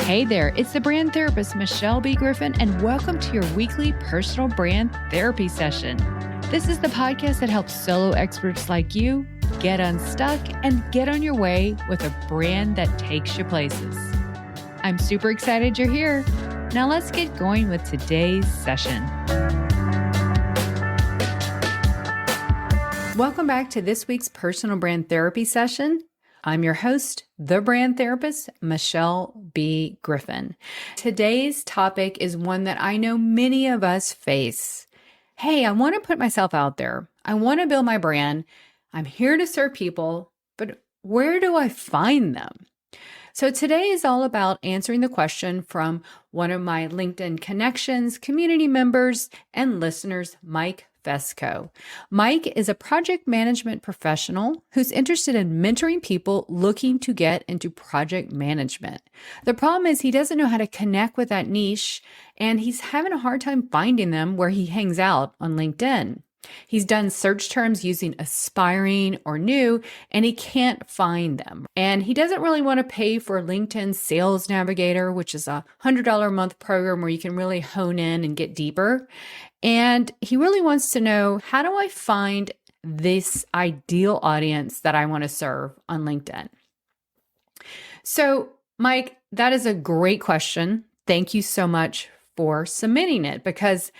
Hey there, it's the brand therapist, Michelle B. Griffin, and welcome to your weekly personal brand therapy session. This is the podcast that helps solo experts like you get unstuck and get on your way with a brand that takes you places. I'm super excited you're here. Now let's get going with today's session. Welcome back to this week's personal brand therapy session. I'm your host, the brand therapist, Michelle B. Griffin. Today's topic is one that I know many of us face. Hey, I want to put myself out there. I want to build my brand. I'm here to serve people, but where do I find them? So today is all about answering the question from one of my LinkedIn connections, community members, and listeners, Mike Fesco. Mike is a project management professional who's interested in mentoring people looking to get into project management. The problem is he doesn't know how to connect with that niche, and he's having a hard time finding them where he hangs out on LinkedIn. He's done search terms using aspiring or new, and he can't find them. And he doesn't really want to pay for LinkedIn Sales Navigator, which is a $100 a month program where you can really hone in and get deeper. And he really wants to know, how do I find this ideal audience that I want to serve on LinkedIn? So, Mike, that is a great question. Thank you so much for submitting it, because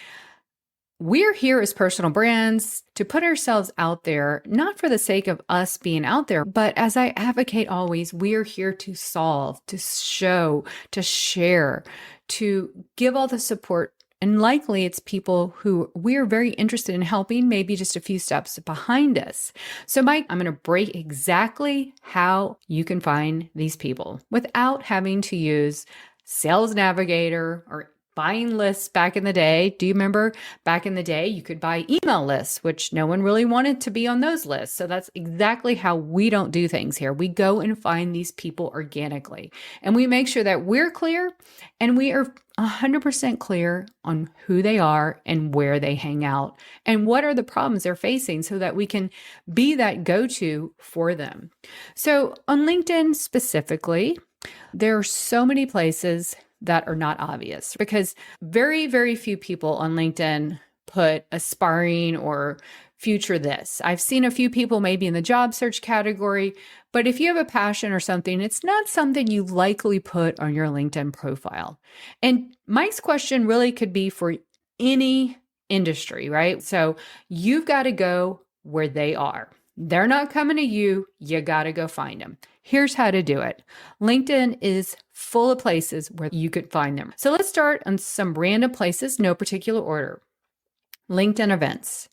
we're here as personal brands to put ourselves out there, not for the sake of us being out there, but as I advocate always, we're here to solve, to show, to share, to give all the support. And likely it's people who we're very interested in helping, maybe just a few steps behind us. So Mike, I'm going to break exactly how you can find these people without having to use Sales Navigator or buying lists back in the day. Do you remember back in the day, you could buy email lists, which no one really wanted to be on those lists. So that's exactly how we don't do things here. We go and find these people organically, and we make sure that we're clear and we are 100% clear on who they are and where they hang out and what are the problems they're facing so that we can be that go-to for them. So on LinkedIn specifically, there are so many places that are not obvious, because very, very few people on LinkedIn put aspiring or future this. I've seen a few people maybe in the job search category, but if you have a passion or something, it's not something you likely put on your LinkedIn profile. And Mike's question really could be for any industry, right? So you've got to go where they are. They're not coming to you. You got to go find them. Here's how to do it. LinkedIn is full of places where you could find them. So let's start on some random places, no particular order. LinkedIn events.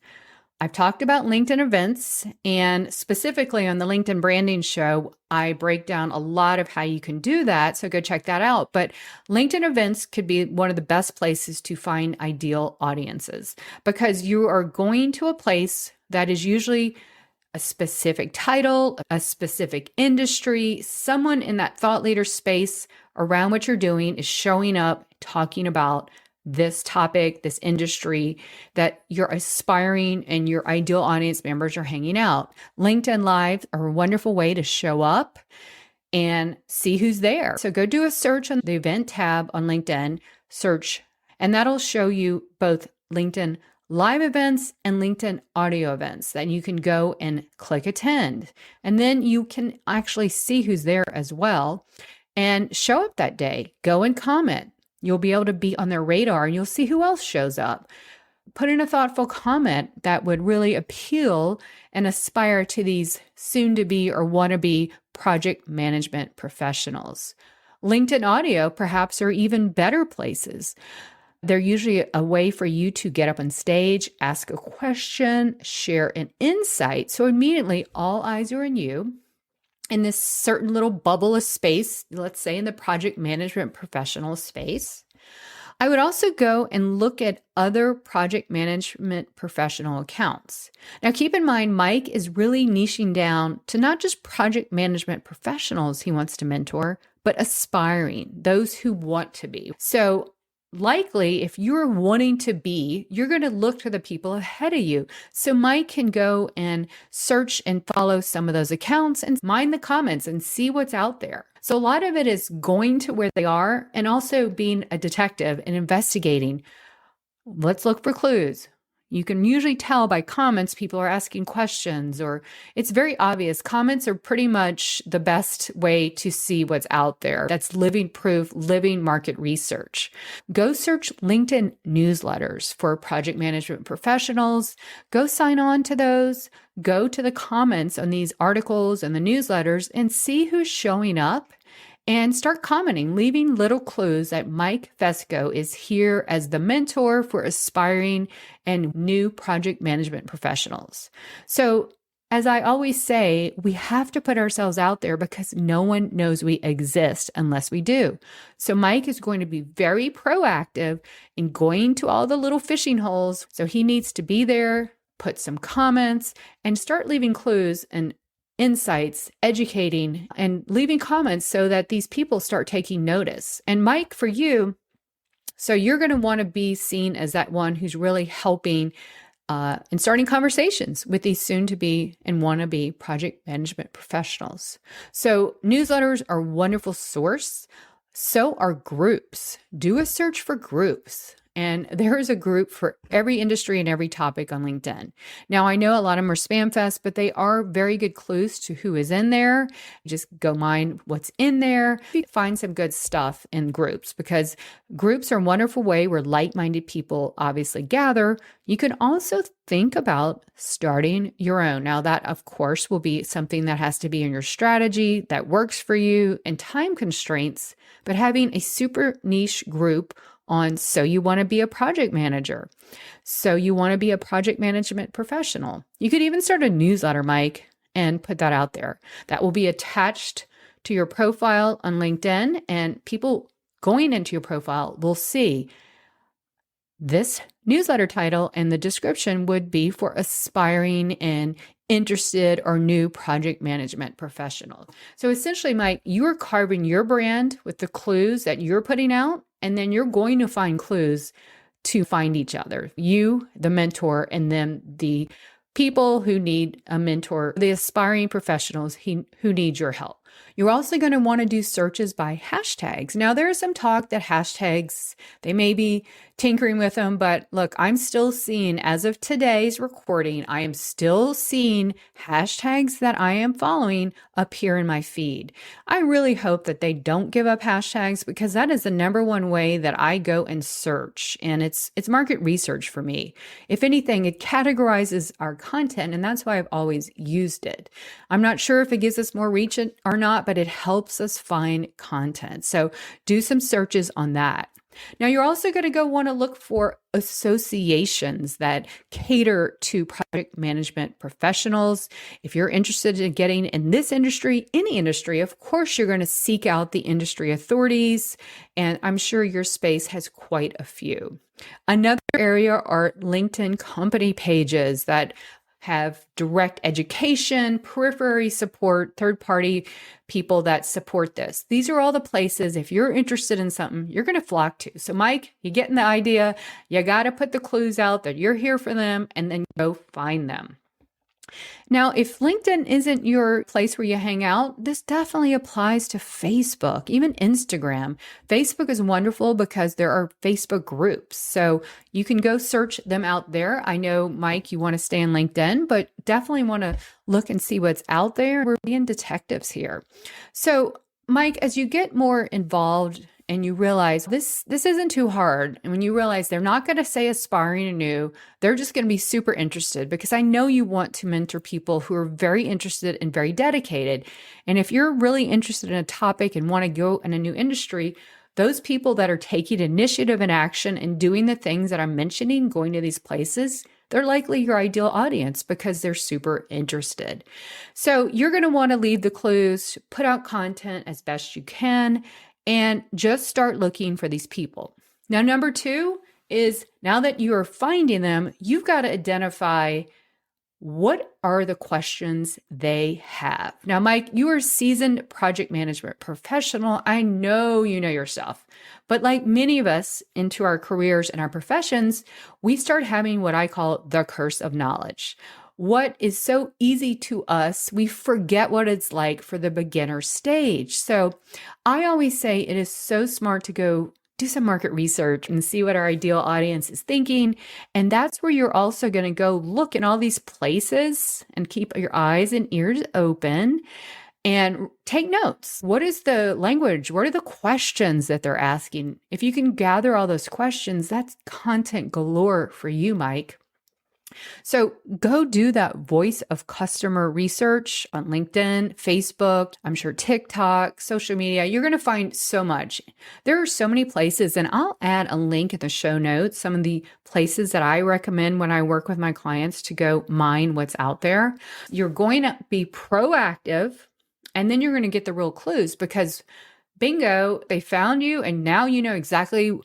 I've talked about LinkedIn events, and specifically on the LinkedIn Branding Show, I break down a lot of how you can do that. So go check that out. But LinkedIn events could be one of the best places to find ideal audiences, because you are going to a place that is usually a specific title, a specific industry, someone in that thought leader space around what you're doing is showing up, talking about this topic, this industry that you're aspiring and your ideal audience members are hanging out. LinkedIn Live are a wonderful way to show up and see who's there. So go do a search on the event tab on LinkedIn, search, and that'll show you both LinkedIn live events and LinkedIn audio events that you can go and click attend. And then you can actually see who's there as well and show up that day. Go and comment. You'll be able to be on their radar and you'll see who else shows up. Put in a thoughtful comment that would really appeal and aspire to these soon-to-be or wanna-be project management professionals. LinkedIn audio perhaps are even better places. They're usually a way for you to get up on stage, ask a question, share an insight. So immediately all eyes are on you in this certain little bubble of space, let's say in the project management professional space. I would also go and look at other project management professional accounts. Now, keep in mind, Mike is really niching down to not just project management professionals he wants to mentor, but aspiring, those who want to be. So likely, if you're wanting to be, you're going to look to the people ahead of you. So Mike can go and search and follow some of those accounts and mind the comments and see what's out there. So a lot of it is going to where they are and also being a detective and investigating. Let's look for clues. You can usually tell by comments, people are asking questions, or it's very obvious. Comments are pretty much the best way to see what's out there. That's living proof, living market research. Go search LinkedIn newsletters for project management professionals. Go sign on to those. Go to the comments on these articles and the newsletters and see who's showing up. And start commenting, leaving little clues that Mike Fesco is here as the mentor for aspiring and new project management professionals. So, as I always say, we have to put ourselves out there because no one knows we exist unless we do. So Mike is going to be very proactive in going to all the little fishing holes. So he needs to be there, put some comments, and start leaving clues and insights, educating, and leaving comments so that these people start taking notice. And Mike, for you, so you're going to want to be seen as that one who's really helping and starting conversations with these soon-to-be and wanna-be project management professionals. So newsletters are a wonderful source. So are groups. Do a search for groups. And there is a group for every industry and every topic on LinkedIn. Now, I know a lot of them are spam fest, but they are very good clues to who is in there. Just go mine what's in there. You can find some good stuff in groups because groups are a wonderful way where like-minded people obviously gather. You can also think about starting your own. Now, that, of course, will be something that has to be in your strategy that works for you and time constraints, but having a super niche group on so you want to be a project manager, so you want to be a project management professional. You could even start a newsletter, Mike, and put that out there. That will be attached to your profile on LinkedIn, and people going into your profile will see this newsletter title, and the description would be for aspiring and interested or new project management professional. So essentially, Mike, you're carving your brand with the clues that you're putting out, and then you're going to find clues to find each other. You, the mentor, and then the people who need a mentor, the aspiring professionals who need your help. You're also going to want to do searches by hashtags. Now, there's some talk that hashtags, they may be tinkering with them, but look, I'm still seeing, as of today's recording, I am still seeing hashtags that I am following appear in my feed. I really hope that they don't give up hashtags because that is the number one way that I go and search, and it's market research for me. If anything, it categorizes our content, and that's why I've always used it. I'm not sure if it gives us more reach or not, but it helps us find content. So do some searches on that. Now, you're also going to want to look for associations that cater to project management professionals. If you're interested in getting in this industry, any industry, of course, you're going to seek out the industry authorities, and I'm sure your space has quite a few. Another area are LinkedIn company pages that have direct education, periphery support, third-party people that support this. These are all the places, if you're interested in something, you're going to flock to. So Mike, you getting the idea? You got to put the clues out that you're here for them and then go find them. Now, if LinkedIn isn't your place where you hang out, this definitely applies to Facebook, even Instagram. Facebook is wonderful because there are Facebook groups. So you can go search them out there. I know, Mike, you want to stay on LinkedIn, but definitely want to look and see what's out there. We're being detectives here. So, Mike, as you get more involved and you realize this isn't too hard, and when you realize they're not going to say aspiring and new, they're just going to be super interested, because I know you want to mentor people who are very interested and very dedicated. And if you're really interested in a topic and want to go in a new industry, those people that are taking initiative and action and doing the things that I'm mentioning, going to these places, they're likely your ideal audience because they're super interested. So you're going to want to leave the clues, put out content as best you can, and just start looking for these people. Now, number two is, now that you are finding them, you've got to identify what are the questions they have? Now, Mike, you are a seasoned project management professional. I know you know your stuff, but like many of us into our careers and our professions, we start having what I call the curse of knowledge. What is so easy to us, we forget what it's like for the beginner stage. So I always say it is so smart to go do some market research and see what our ideal audience is thinking. And that's where you're also going to go look in all these places and keep your eyes and ears open and take notes. What is the language? What are the questions that they're asking? If you can gather all those questions, that's content galore for you, Mike. So go do that voice of customer research on LinkedIn, Facebook, I'm sure TikTok, social media. You're going to find so much. There are so many places, and I'll add a link in the show notes, some of the places that I recommend when I work with my clients to go mine what's out there. You're going to be proactive, and then you're going to get the real clues because bingo, they found you, and now you know exactly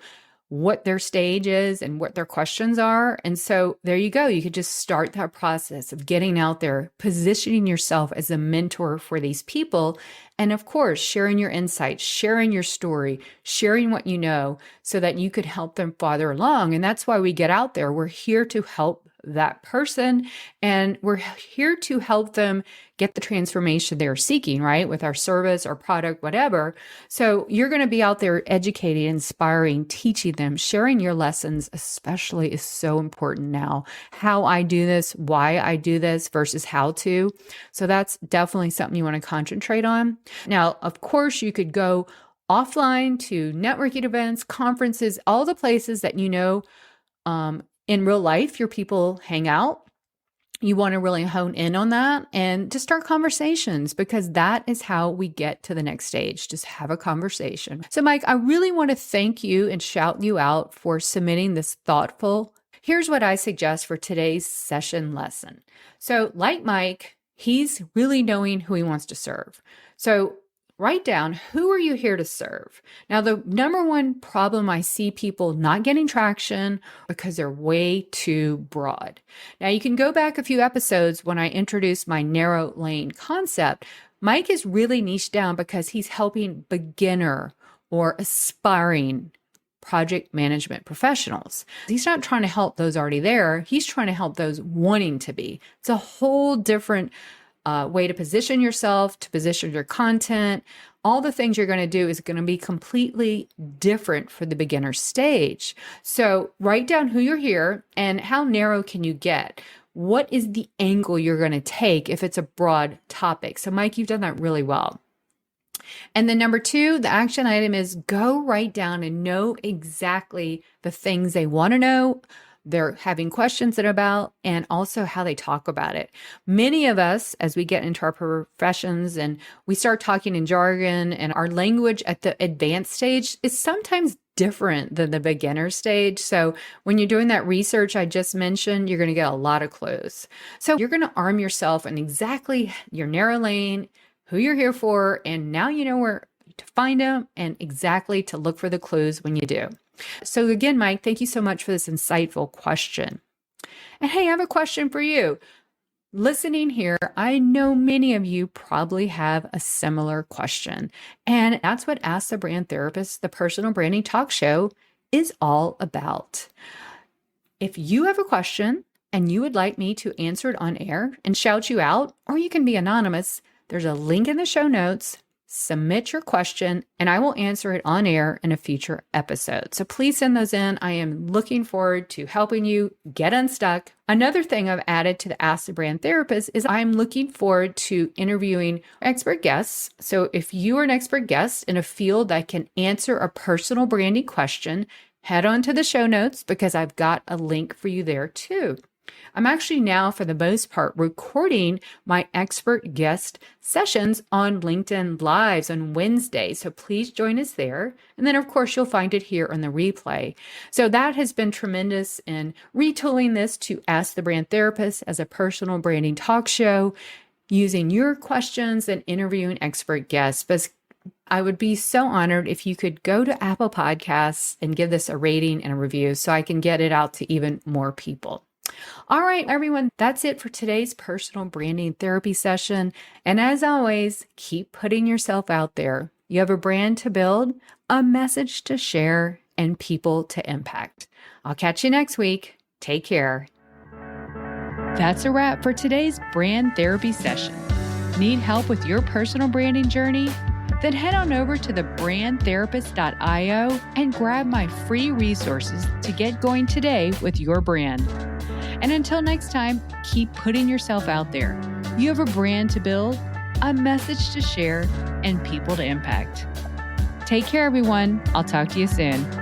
what their stage is and what their questions are. And so there you go. You could just start that process of getting out there, positioning yourself as a mentor for these people. And of course, sharing your insights, sharing your story, sharing what you know so that you could help them farther along. And that's why we get out there. We're here to help that person, and we're here to help them get the transformation they're seeking, right? With our service or product, whatever. So you're going to be out there educating, inspiring, teaching them, sharing your lessons, especially is so important now. How I do this, why I do this versus how to. So that's definitely something you want to concentrate on. Now, of course, you could go offline to networking events, conferences, all the places that you know, in real life, your people hang out. You want to really hone in on that and just start conversations because that is how we get to the next stage. Just have a conversation. So, Mike, I really want to thank you and shout you out for submitting this thoughtful. Here's what I suggest for today's session lesson. So, like Mike, he's really knowing who he wants to serve. So, write down, who are you here to serve? Now, the number one problem I see people not getting traction because they're way too broad. Now, you can go back a few episodes when I introduced my narrow lane concept. Mike is really niched down because he's helping beginner or aspiring project management professionals. He's not trying to help those already there. He's trying to help those wanting to be. It's a whole different way to position yourself, to position your content. All the things you're going to do is going to be completely different for the beginner stage. So write down who you're here and how narrow can you get? What is the angle you're going to take if it's a broad topic? So Mike, you've done that really well. And then number 2, the action item is go write down and know exactly the things they want to know, they're having questions about, and also how they talk about it. Many of us, as we get into our professions and we start talking in jargon, and our language at the advanced stage is sometimes different than the beginner stage. So when you're doing that research I just mentioned, you're going to get a lot of clues. So you're going to arm yourself in exactly your narrow lane, who you're here for, and now you know where to find them and exactly to look for the clues when you do. So again, Mike, thank you so much for this insightful question. And hey, I have a question for you. Listening here, I know many of you probably have a similar question. And that's what Ask the Brand Therapist, the personal branding talk show, is all about. If you have a question and you would like me to answer it on air and shout you out, or you can be anonymous, there's a link in the show notes. Submit your question and I will answer it on air in a future episode. So please send those in. I am looking forward to helping you get unstuck. Another thing I've added to the Ask the Brand Therapist is I'm looking forward to interviewing expert guests. So if you are an expert guest in a field that can answer a personal branding question, head on to the show notes because I've got a link for you there too. I'm actually now, for the most part, recording my expert guest sessions on LinkedIn Lives on Wednesday. So please join us there. And then, of course, you'll find it here on the replay. So that has been tremendous in retooling this to Ask the Brand Therapist as a personal branding talk show, using your questions and interviewing expert guests. But I would be so honored if you could go to Apple Podcasts and give this a rating and a review so I can get it out to even more people. All right, everyone, that's it for today's personal branding therapy session. And as always, keep putting yourself out there. You have a brand to build, a message to share, and people to impact. I'll catch you next week. Take care. That's a wrap for today's brand therapy session. Need help with your personal branding journey? Then head on over to thebrandtherapist.io and grab my free resources to get going today with your brand. And until next time, keep putting yourself out there. You have a brand to build, a message to share, and people to impact. Take care, everyone. I'll talk to you soon.